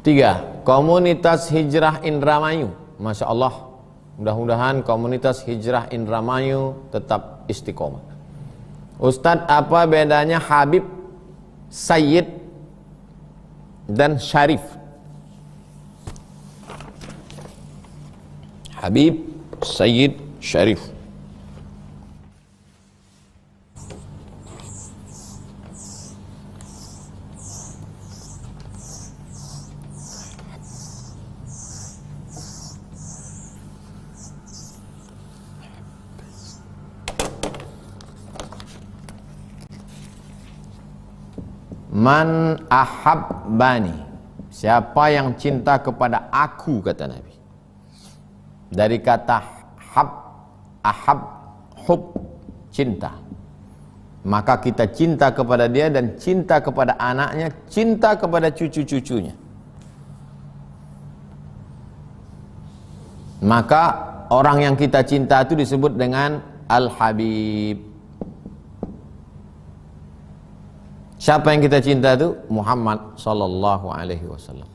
3. Komunitas Hijrah Indramayu. Masya Allah, mudah-mudahan komunitas Hijrah Indramayu tetap istiqomah. Ustadz, apa bedanya Habib, Sayyid, dan Syarif? Habib, Sayyid, Syarif. Man ahabbani, siapa yang cinta kepada aku, kata Nabi. Dari kata hab, ahab, hub, cinta. Maka kita cinta kepada dia dan cinta kepada anaknya, cinta kepada cucu-cucunya. Maka orang yang kita cinta itu disebut dengan Al-Habib. Siapa yang kita cinta itu? Muhammad sallallahu alaihi wasallam.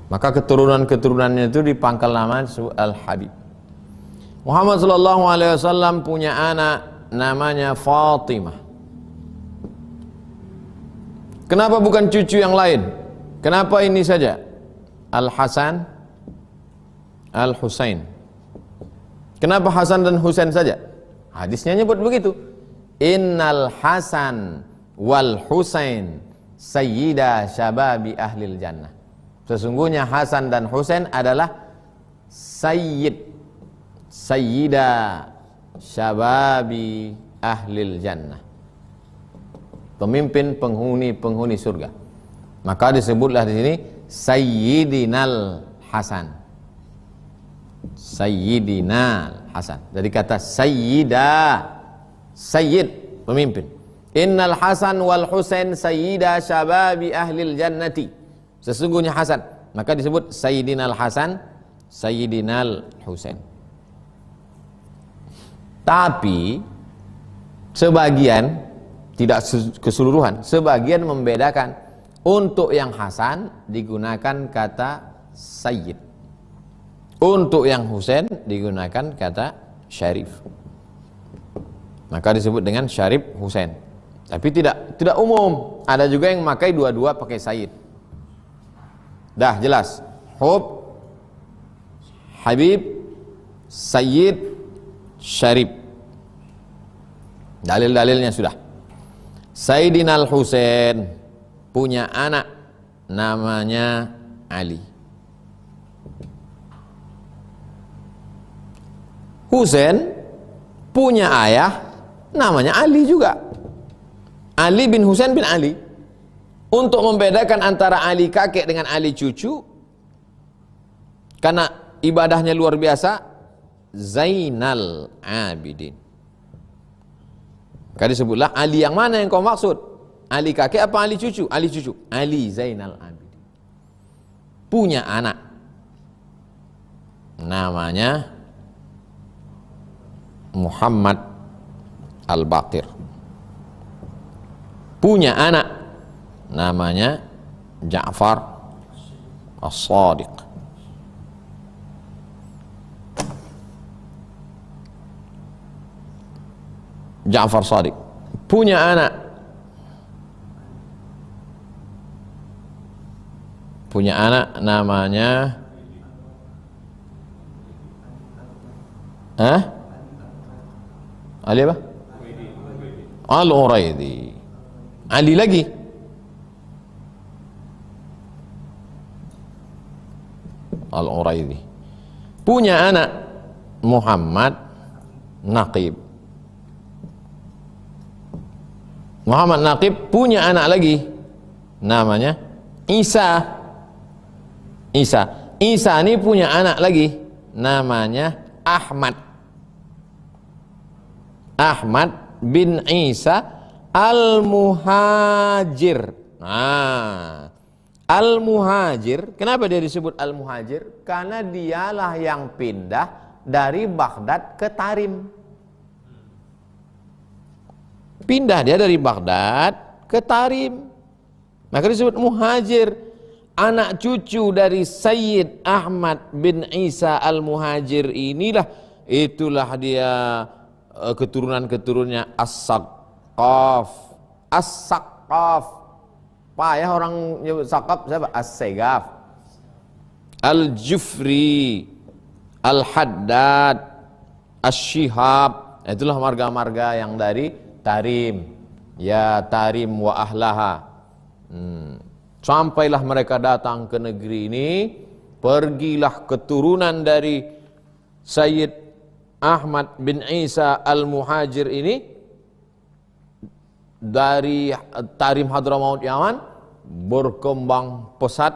Maka keturunan-keturunannya itu dipangkal nama Al-Habib. Muhammad sallallahu alaihi wasallam punya anak namanya Fatimah. Kenapa bukan cucu yang lain? Kenapa ini saja? Al-Hasan, Al-Husain. Kenapa Hasan dan Husain saja? Hadisnya nyebut begitu. Innal Hasan wal Husain sayyida syababi ahlil jannah. Sesungguhnya Hasan dan Husain adalah sayyida syababi ahlil jannah, pemimpin penghuni surga. Maka disebutlah di sini Sayyidinal Hasan. Sayyidinal Hasan. Jadi kata sayyidah, sayyid, pemimpin. Innal Hasan wal Husain sayyida syababi ahlil jannati. Sesungguhnya Hasan, maka disebut Sayyidinal Hasan, Sayyidinal Husain. Tapi sebagian, tidak keseluruhan, sebagian membedakan. Untuk yang Hasan digunakan kata sayyid. Untuk yang Husain digunakan kata syarif. Maka disebut dengan Syarif Husain. Tapi tidak umum. Ada juga yang memakai dua-dua pakai sayyid. Dah jelas. Hub, Habib, Sayyid, Syarif. Dalil-dalilnya sudah. Sayyidina Al-Husain punya anak namanya Ali. Husain punya ayah namanya Ali juga. Ali bin Husain bin Ali. Untuk membedakan antara Ali kakek dengan Ali cucu, karena ibadahnya luar biasa, Zainal Abidin. Maka disebutlah Ali yang mana yang kau maksud? Ali kakek apa Ali cucu? Ali cucu. Ali Zainal Abidin. Punya anak namanya Muhammad Al-Baqir. Punya anak namanya Ja'far As-Sadiq. Ja'far Sadiq punya anak namanya Ali apa? Al-Uraidi. Ali lagi. Al-Uraidi. Punya anak Muhammad Naqib. Muhammad Naqib punya anak lagi namanya Isa. Isa ini punya anak lagi namanya Ahmad bin Isa Al-Muhajir. Nah, Al-Muhajir, kenapa dia disebut Al-Muhajir? Karena dialah yang pindah dari Baghdad ke Tarim. Pindah dia dari Baghdad ke Tarim. Maka disebut muhajir. Anak cucu dari Sayyid Ahmad bin Isa al-Muhajir inilah, itulah dia keturunan-keturunannya As-Saqqaf. As-Saqqaf. Payah orang nyebut Saqqaf siapa? As-Segaf. Al-Jufri, Al-Haddad, Asy-Syihab. Itulah marga-marga yang dari Tarim. Ya Tarim wa ahlaha. Sampailah mereka datang ke negeri ini, pergilah keturunan dari Sayyid Ahmad bin Isa al-Muhajir ini dari Tarim Hadramaut Yaman, berkembang pesat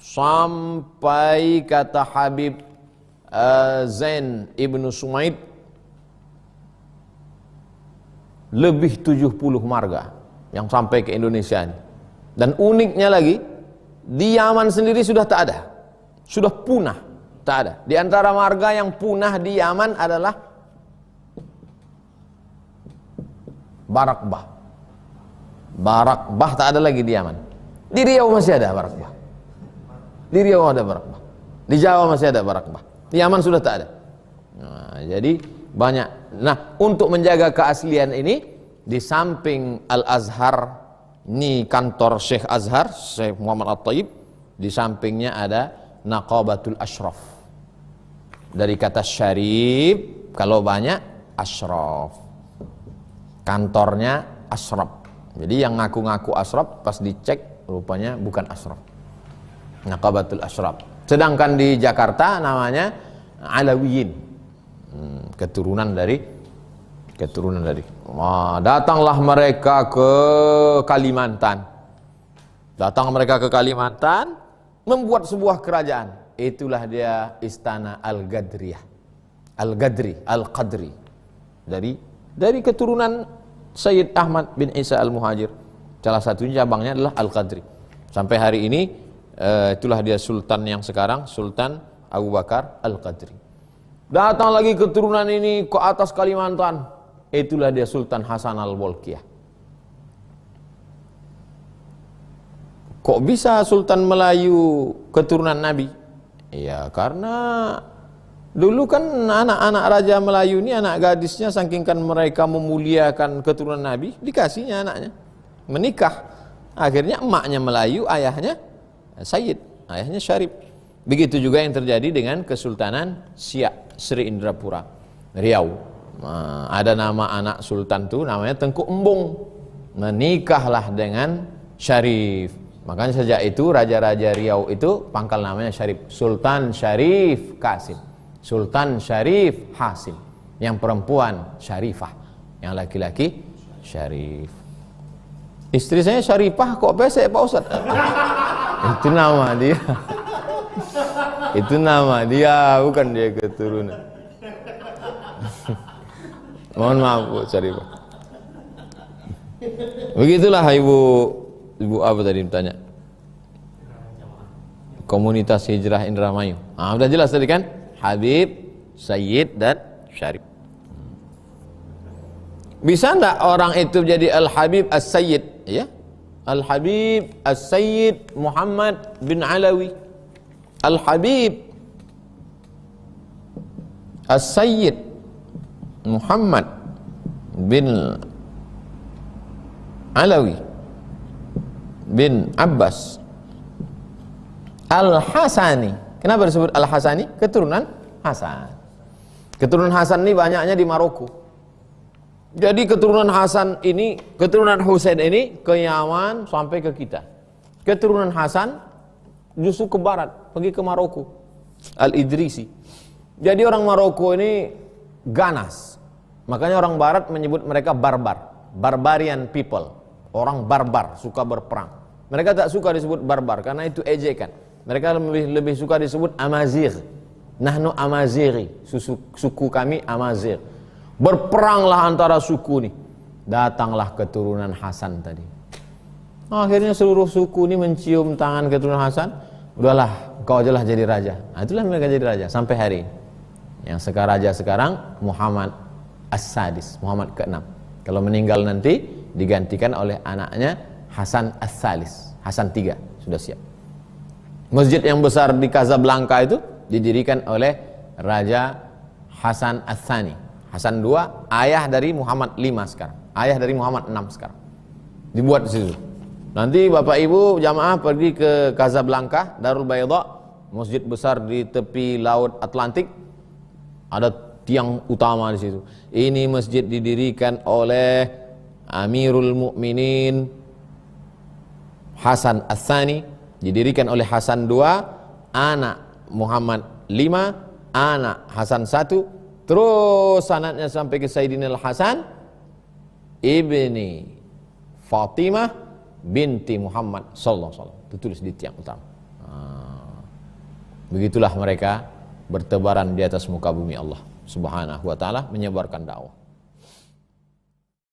sampai kata Habib Zain ibnu Sumaid lebih 70 marga yang sampai ke Indonesia ini. Dan uniknya lagi, di Yaman sendiri sudah tak ada, sudah punah, tak ada. Di antara marga yang punah di Yaman adalah Barakbah. Barakbah tak ada lagi di Yaman. Di Riau masih ada Barakbah. Di Riau ada Barakbah. Di Jawa masih ada Barakbah. Di Yaman sudah tak ada. Nah, jadi banyak. Nah, untuk menjaga keaslian ini, di samping Al-Azhar, ini kantor Syekh Azhar, Syekh Muhammad At-Thayyib, di sampingnya ada Naqabatul Ashraf. Dari kata syarif, kalau banyak ashraf. Kantornya ashraf. Jadi yang ngaku-ngaku ashraf pas dicek rupanya bukan ashraf. Naqabatul Ashraf. Sedangkan di Jakarta namanya Alawiyin. Keturunan dari datanglah mereka ke Kalimantan. Datang mereka ke Kalimantan, membuat sebuah kerajaan. Itulah dia istana Al-Gadriyah. Al-Gadri, Al-Qadri. Dari keturunan Sayyid Ahmad bin Isa al-Muhajir. Salah satunya cabangnya adalah Al-Qadri. Sampai hari ini itulah dia sultan yang sekarang, Sultan Abu Bakar Al-Qadri. Datang lagi keturunan ini ke atas Kalimantan. Itulah dia Sultan Hasan al-Bolkiah. Kok bisa Sultan Melayu keturunan Nabi? Ya karena dulu kan anak-anak Raja Melayu ini, anak gadisnya, saking kan mereka memuliakan keturunan Nabi, dikasihnya anaknya menikah. Akhirnya emaknya Melayu, ayahnya Sayyid, ayahnya Syarif. Begitu juga yang terjadi dengan Kesultanan Siak Sri Indrapura Riau. Nah, ada nama anak sultan tuh namanya Tengku Embung, menikahlah dengan Syarif. Makanya sejak itu raja-raja Riau itu pangkal namanya Syarif. Sultan Syarif Qasim, Sultan Syarif Hasim. Yang perempuan Syarifah, yang laki-laki Syarif. Istri saya Syarifah kok pesek Pak Ustaz? Itu nama dia. Itu nama dia, bukan dia keturunan. Mohon maaf Bu Syarifah. Begitulah ibu apa tadi bertanya? Komunitas Hijrah Indramayu. Sudah jelas tadi kan? Habib, Sayyid dan Syarif. Bisa enggak orang itu jadi Al-Habib As-Sayyid? Ya. Al-Habib As-Sayyid Muhammad bin Alawi. Al-Habib As-Sayyid Muhammad bin Alawi bin Abbas Al-Hasani. Kenapa disebut Al-Hasani? Keturunan Hasan. Keturunan Hasan ini banyaknya di Maroko. Jadi keturunan Hasan ini, keturunan Husain ini ke Yaman sampai ke kita. Keturunan Hasan justru ke barat, pergi ke Maroko. Al-Idrisi. Jadi orang Maroko ini ganas. Makanya orang barat menyebut mereka barbar, barbarian people. Orang barbar, suka berperang. Mereka tak suka disebut barbar karena itu ejekan. Mereka lebih suka disebut Amazigh. Nahnu Amazighi, suku kami Amazigh. Berperanglah antara suku nih. Datanglah keturunan Hasan tadi. Akhirnya seluruh suku ini mencium tangan keturunan Hasan. Udahlah, kau aja lah jadi raja. Nah, itulah mereka jadi raja sampai hari ini. Yang sekarang raja sekarang Muhammad As-Sadis, Muhammad ke-6. Kalau meninggal nanti digantikan oleh anaknya Hasan As-Salis. Hasan III sudah siap. Masjid yang besar di Casablanca itu didirikan oleh Raja Hasan Ats-Tsani. Hasan II, ayah dari Muhammad V sekarang, ayah dari Muhammad VI sekarang. Dibuat di situ. Nanti Bapak Ibu jamaah pergi ke Casablanca, Darul Bayda, masjid besar di tepi laut Atlantik. Ada tiang utama di situ. Ini masjid didirikan oleh Amirul Mukminin Hasan Ats-Tsani, didirikan oleh Hasan II, anak Muhammad V, anak Hasan I, terus sanadnya sampai ke Sayyidina Al-Hasan ibni Fatimah binti Muhammad sallallahu alaihi wasallam. Itu tulis di tiang utama. Begitulah mereka bertebaran di atas muka bumi Allah Subhanahu wa taala menyebarkan dakwah.